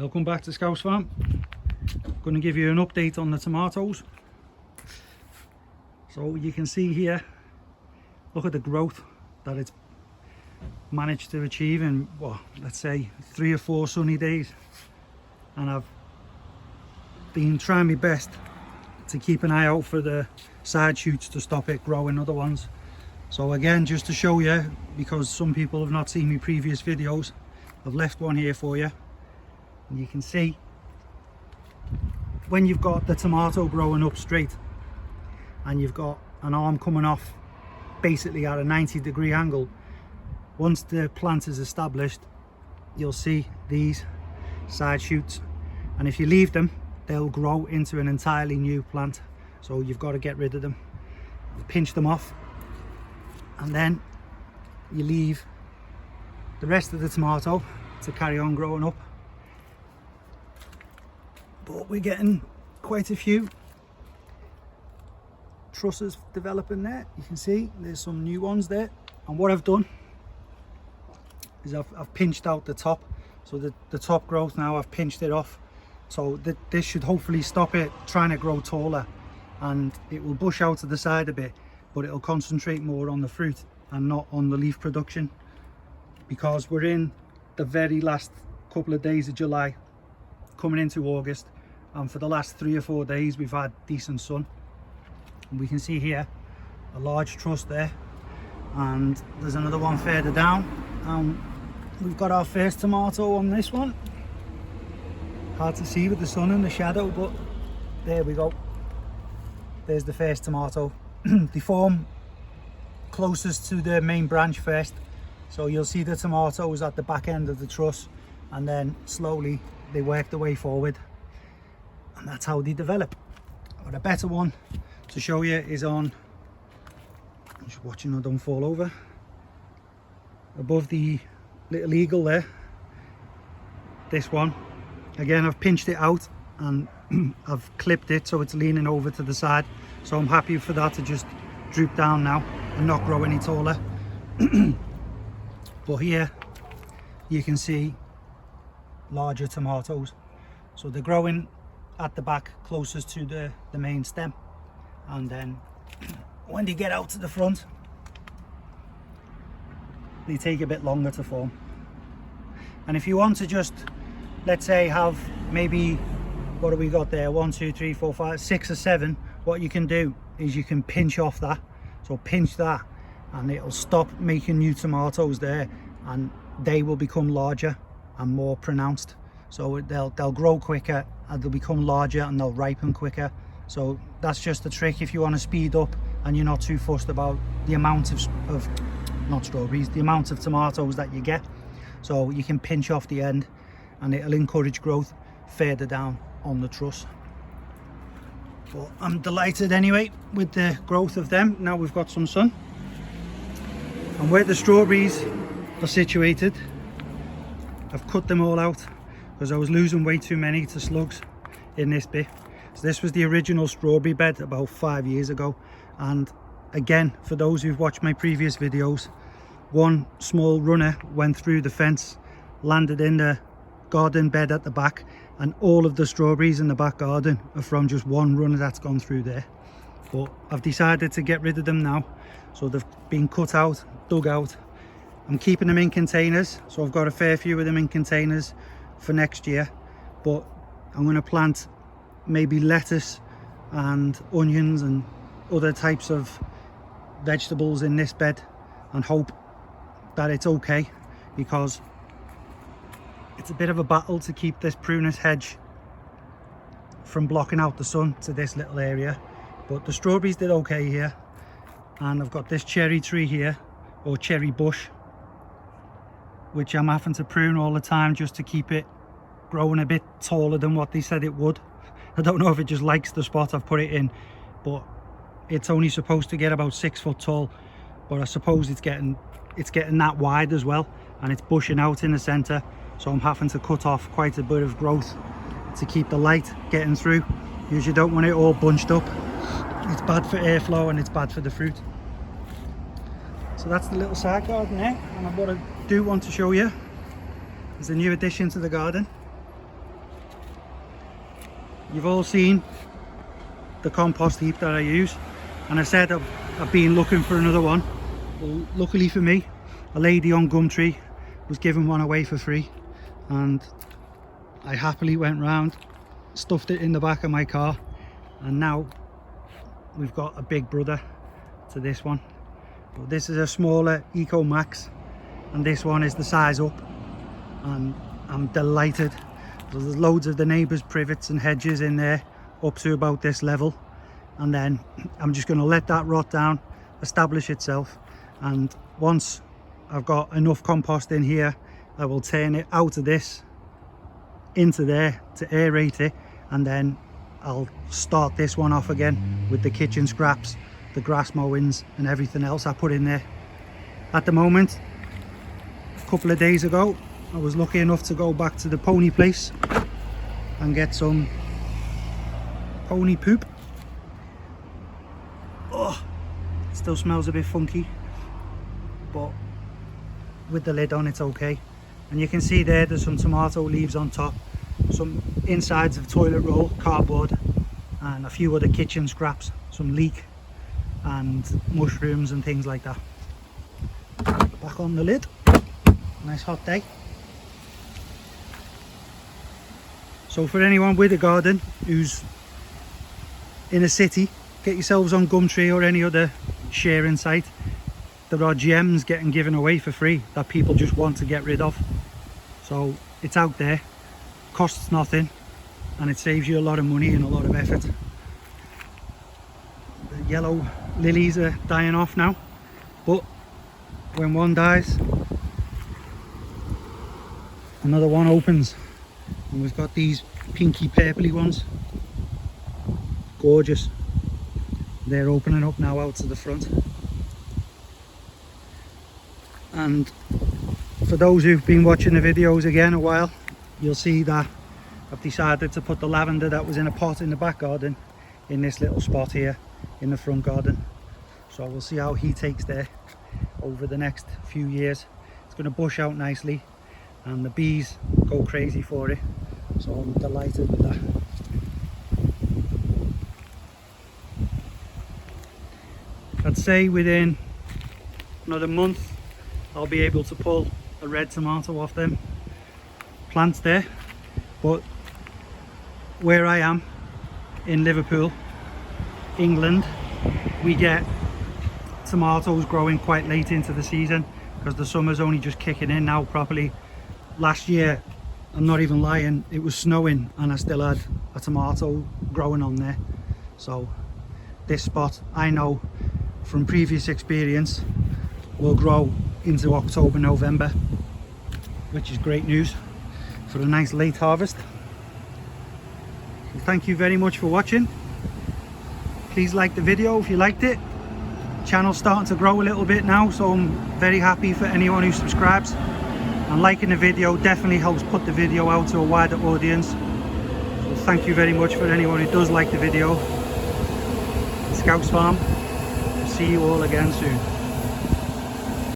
Welcome back to Scouse Farm. I'm going to give you an update on the tomatoes. So you can see here, look at the growth that it's managed to achieve in, well, let's say 3 or 4 sunny days. And I've been trying my best to keep an eye out for the side shoots to stop it growing other ones. So again, just to show you, because some people have not seen my previous videos, I've left one here for you. And you can see when you've got the tomato growing up straight and you've got an arm coming off basically at a 90-degree angle, once the plant is established, you'll see these side shoots, and if you leave them, they'll grow into an entirely new plant. So you've got to get rid of them, pinch them off, and then you leave the rest of the tomato to carry on growing up. But we're getting quite a few trusses developing there. You can see there's some new ones there, and what I've done is I've pinched out the top, so the top growth now I've pinched it off, so this should hopefully stop it trying to grow taller, and it will bush out to the side a bit, but it'll concentrate more on the fruit and not on the leaf production, because we're in the very last couple of days of July coming into August, and for the last 3 or 4 days we've had decent sun. And we can see here a large truss there, and there's another one further down, and we've got our first tomato on this one. Hard to see with the sun and the shadow, but there we go. There's the first tomato. They form closest to the main branch first, so you'll see the tomatoes at the back end of the truss, and then slowly they work their way forward, and that's how they develop. But a better one to show you is on, I'm just watching I don't fall over, above the little eagle there. This one, again, I've pinched it out and I've clipped it so it's leaning over to the side, so I'm happy for that to just droop down now and not grow any taller. But here you can see larger tomatoes, so they're growing at the back closest to the main stem, and then when they get out to the front they take a bit longer to form. And if you want to just, let's say, have maybe, what have we got there, 1 2 3 4 5 6 or 7, what you can do is you can pinch off that, so pinch that, and it'll stop making new tomatoes there, and they will become larger and more pronounced, so they'll grow quicker and they'll become larger and they'll ripen quicker. So that's just a trick if you want to speed up and you're not too fussed about the amount of not strawberries, the amount of tomatoes that you get. So you can pinch off the end and it'll encourage growth further down on the truss. But I'm delighted anyway with the growth of them. Now we've got some sun, and where the strawberries are situated, I've cut them all out because I was losing way too many to slugs in this bit. So this was the original strawberry bed about 5 years ago, and again, for those who've watched my previous videos, one small runner went through the fence, landed in the garden bed at the back, and all of the strawberries in the back garden are from just one runner that's gone through there. But I've decided to get rid of them now, so they've been cut out, dug out. I'm keeping them in containers, so I've got a fair few of them in containers for next year, but I'm going to plant maybe lettuce and onions and other types of vegetables in this bed and hope that it's okay, because it's a bit of a battle to keep this prunus hedge from blocking out the sun to this little area. But the strawberries did okay here, and I've got this cherry tree here, or cherry bush, which I'm having to prune all the time just to keep it growing a bit taller than what they said it would. I don't know if it just likes the spot I've put it in, but it's only supposed to get about 6 foot tall, but I suppose it's getting that wide as well, and it's bushing out in the center, so I'm having to cut off quite a bit of growth to keep the light getting through, because you don't want it all bunched up. It's bad for airflow and it's bad for the fruit. So that's the little side garden there, and what I do want to show you is a new addition to the garden. you've all seen the compost heap that I use, and I said I've been looking for another one. Well, luckily for me, a lady on Gumtree was giving one away for free, and I happily went round, stuffed it in the back of my car, and now we've got a big brother to this one. But this is a smaller Eco Max, and this one is the size up, and I'm delighted. So there's loads of the neighbours' privets and hedges in there up to about this level, and then I'm just going to let that rot down, establish itself, and once I've got enough compost in here, I will turn it out of this into there to aerate it, and then I'll start this one off again with the kitchen scraps, the grass mowings and everything else I put in there. At the moment, a couple of days ago, I was lucky enough to go back to the pony place and get some pony poop. Oh, it still smells a bit funky, but with the lid on it's okay. And you can see there's some tomato leaves on top, some insides of toilet roll, cardboard, and a few other kitchen scraps, some leek and mushrooms and things like that. Back on the lid. Nice hot day. So for anyone with a garden who's in a city, get yourselves on Gumtree or any other sharing site. There are gems getting given away for free that people just want to get rid of. So it's out there, costs nothing, and it saves you a lot of money and a lot of effort. The yellow lilies are dying off now, but when one dies, another one opens, and we've got these pinky purpley ones. Gorgeous. They're opening up now out to the front. And for those who've been watching the videos again a while, you'll see that I've decided to put the lavender that was in a pot in the back garden in this little spot here in the front garden. So we'll see how he takes there over the next few years. It's going to bush out nicely and the bees go crazy for it, so I'm delighted with that. I'd say within another month I'll be able to pull a red tomato off them plants there. But where I am in Liverpool, England, we get tomatoes growing quite late into the season because the summer's only just kicking in now properly. Last year, I'm not even lying, it was snowing and I still had a tomato growing on there. So this spot, I know from previous experience, will grow into October, November, which is great news for a nice late harvest. So thank you very much for watching. Please like the video if you liked it. Channel's starting to grow a little bit now, so I'm very happy for anyone who subscribes, and liking the video definitely helps put the video out to a wider audience. So thank you very much for anyone who does like the video. Scouse Farm. See you all again soon.